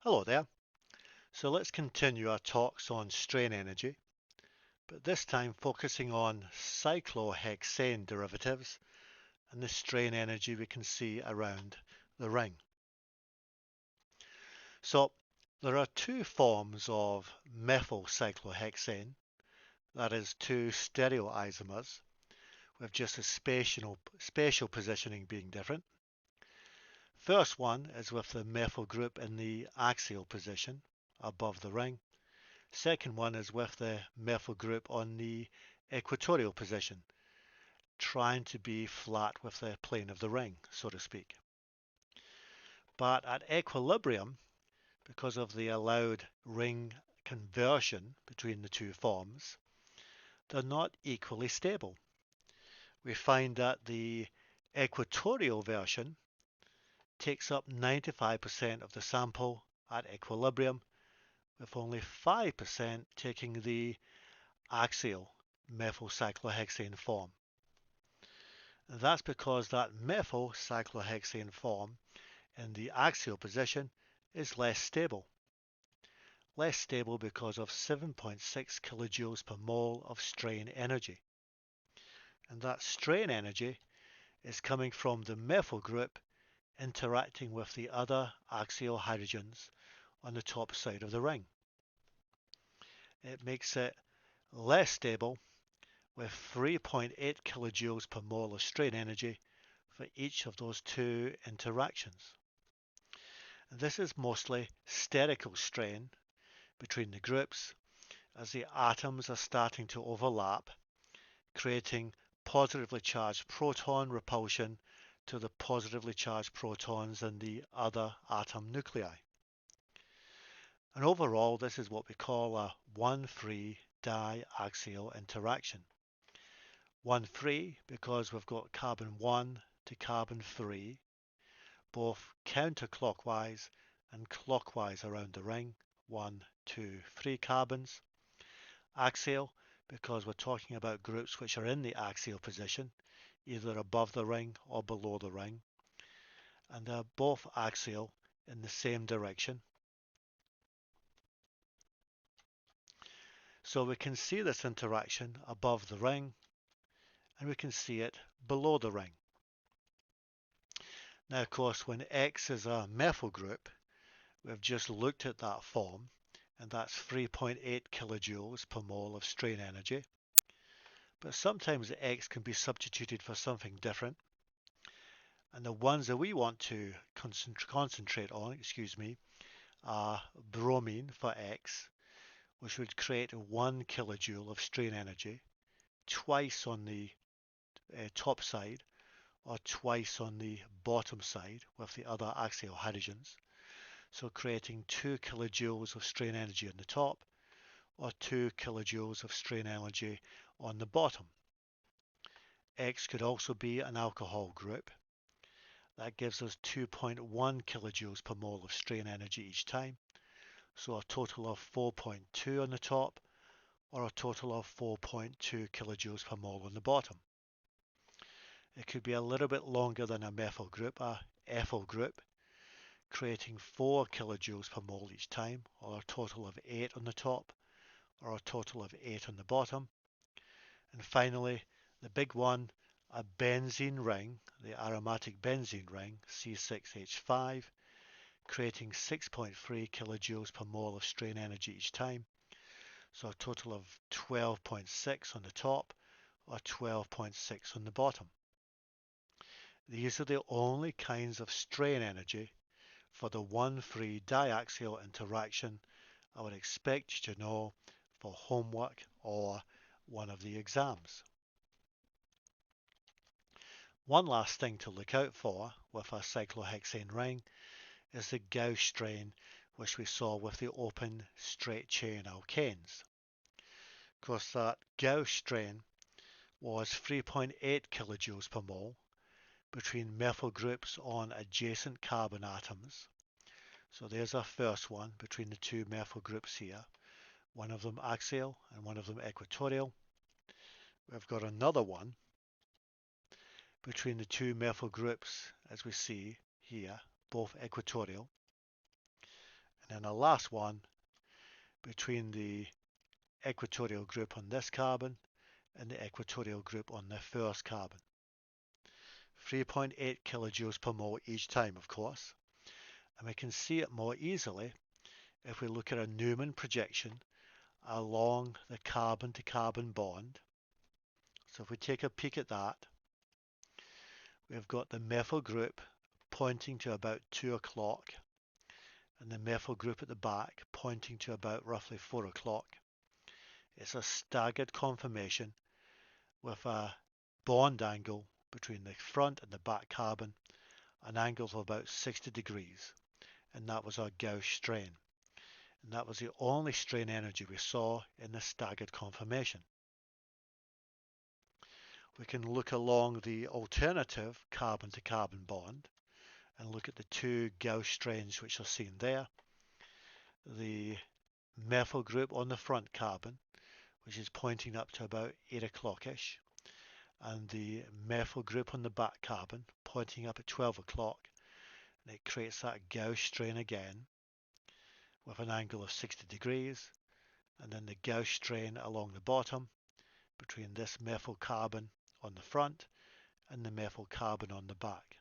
Hello there. So let's continue our talks on strain energy, but this time focusing on cyclohexane derivatives and the strain energy we can see around the ring. So there are two forms of methyl cyclohexane, that is two stereoisomers with just a spatial positioning being different. First one is with the methyl group in the axial position above the ring. Second one is with the methyl group on the equatorial position, trying to be flat with the plane of the ring, so to speak. But at equilibrium, because of the allowed ring conversion between the two forms, they're not equally stable. We find that the equatorial version takes up 95% of the sample at equilibrium, with only 5% taking the axial methyl cyclohexane form. And that's because that methyl cyclohexane form in the axial position is less stable. Less stable because of 7.6 kilojoules per mole of strain energy. And that strain energy is coming from the methyl group interacting with the other axial hydrogens on the top side of the ring. It makes it less stable with 3.8 kilojoules per mole of strain energy for each of those two interactions. And this is mostly sterical strain between the groups as the atoms are starting to overlap, creating positively charged proton repulsion to the positively charged protons in the other atom nuclei. And overall, this is what we call a 1-free diaxial interaction. 1-free because we've got carbon 1 to carbon 3, both counterclockwise and clockwise around the ring, 1, 2, 3 carbons. Axial because we're talking about groups which are in the axial position, either above the ring or below the ring, and they're both axial in the same direction. So we can see this interaction above the ring, and we can see it below the ring. Now, of course, when X is a methyl group, we've just looked at that form, and that's 3.8 kilojoules per mole of strain energy. But sometimes the X can be substituted for something different. And the ones that we want to concentrate on, are bromine for X, which would create 1 kilojoule of strain energy, twice on the top side or twice on the bottom side with the other axial hydrogens. So creating 2 kilojoules of strain energy on the top or 2 kilojoules of strain energy on the bottom. X could also be an alcohol group. That gives us 2.1 kilojoules per mole of strain energy each time. So a total of 4.2 on the top or a total of 4.2 kilojoules per mole on the bottom. It could be a little bit longer than a methyl group, a ethyl group, creating 4 kilojoules per mole each time, or a total of 8 on the top, or a total of 8 on the bottom. And finally, the big one, a benzene ring, the aromatic benzene ring, C6H5, creating 6.3 kilojoules per mole of strain energy each time. So a total of 12.6 on the top, or 12.6 on the bottom. These are the only kinds of strain energy for the 1-free diaxial interaction I would expect you to know for homework or one of the exams. One last thing to look out for with a cyclohexane ring is the Gauss strain which we saw with the open straight chain alkanes. Of course, that Gauss strain was 3.8 kilojoules per mole between methyl groups on adjacent carbon atoms. So there's our first one between the two methyl groups here, one of them axial and one of them equatorial. We've got another one between the two methyl groups, as we see here, both equatorial. And then a last one between the equatorial group on this carbon and the equatorial group on the first carbon. 3.8 kilojoules per mole each time, of course. And we can see it more easily if we look at a Newman projection along the carbon-to-carbon bond. So if we take a peek at that, we've got the methyl group pointing to about 2 o'clock and the methyl group at the back pointing to about roughly 4 o'clock. It's a staggered conformation with a bond angle between the front and the back carbon, an angle of about 60 degrees, and that was our Gauss strain. And that was the only strain energy we saw in the staggered conformation. We can look along the alternative carbon-to-carbon bond and look at the two Gauss strains which are seen there. The methyl group on the front carbon, which is pointing up to about 8 o'clock-ish, and the methyl group on the back carbon pointing up at 12 o'clock, and it creates that Gauss strain again with an angle of 60 degrees, and then the Gauss strain along the bottom between this methyl carbon on the front and the methyl carbon on the back.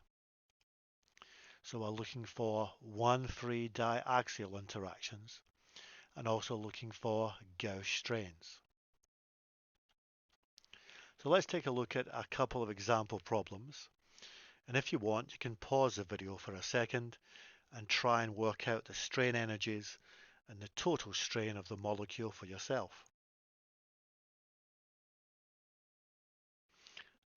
So we're looking for 1,3 diaxial interactions and also looking for Gauss strains. So let's take a look at a couple of example problems. And if you want, you can pause the video for a second and try and work out the strain energies and the total strain of the molecule for yourself.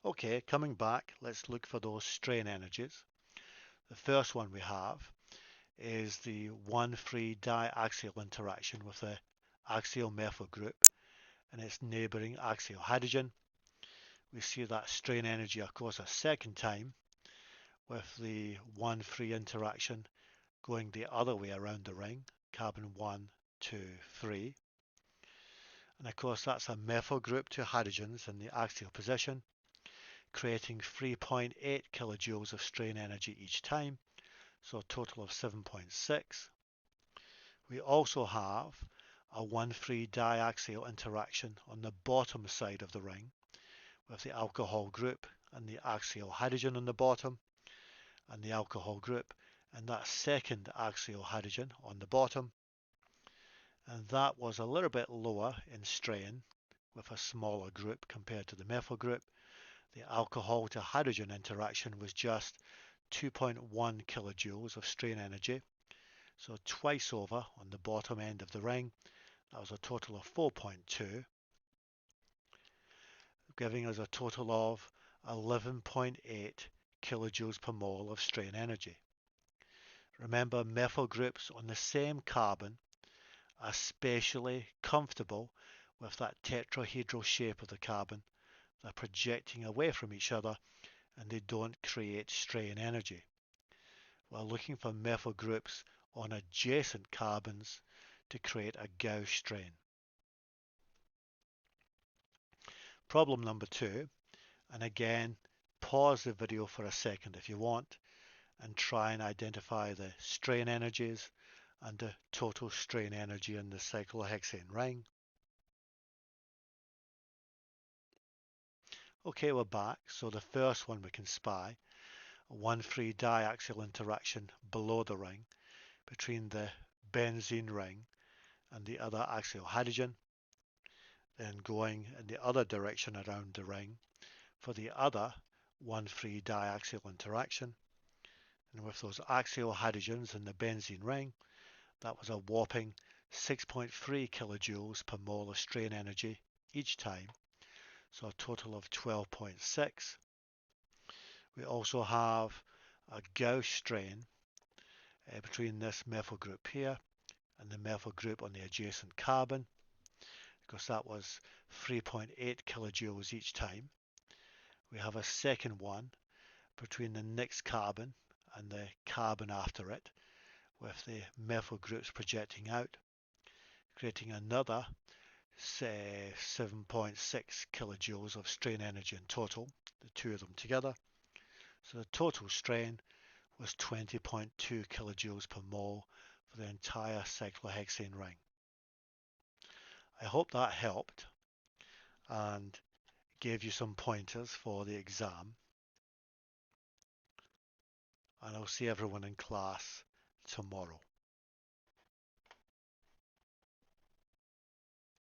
Okay, coming back, let's look for those strain energies. The first one we have is the 1,3 diaxial interaction with the axial methyl group and its neighboring axial hydrogen. We see that strain energy occurs a second time with the 1,3 interaction going the other way around the ring, carbon 1, 2, 3. And of course that's a methyl group to hydrogens in the axial position, creating 3.8 kilojoules of strain energy each time, so a total of 7.6. We also have a 1,3 diaxial interaction on the bottom side of the ring with the alcohol group and the axial hydrogen on the bottom and the alcohol group and that second axial hydrogen on the bottom, and that was a little bit lower in strain with a smaller group compared to the methyl group. The alcohol to hydrogen interaction was just 2.1 kilojoules of strain energy, so twice over on the bottom end of the ring. That was a total of 4.2, giving us a total of 11.8 kilojoules per mole of strain energy. Remember, methyl groups on the same carbon are spatially comfortable with that tetrahedral shape of the carbon. They're projecting away from each other and they don't create strain energy. We're looking for methyl groups on adjacent carbons to create a Gauss strain. Problem number 2, and again, pause the video for a second if you want and try and identify the strain energies and the total strain energy in the cyclohexane ring. Okay, we're back. So the first one we can spy, a 1,3 diaxial interaction below the ring between the benzene ring and the other axial hydrogen, then going in the other direction around the ring for the other 1,3 diaxial interaction. And with those axial hydrogens in the benzene ring, that was a whopping 6.3 kilojoules per mole of strain energy each time, so a total of 12.6. We also have a Gauss strain between this methyl group here and the methyl group on the adjacent carbon, because that was 3.8 kilojoules each time. We have a second one between the next carbon and the carbon after it, with the methyl groups projecting out, creating another 7.6 kilojoules of strain energy in total, the two of them together. So the total strain was 20.2 kilojoules per mole for the entire cyclohexane ring. I hope that helped and gave you some pointers for the exam. And I'll see everyone in class tomorrow.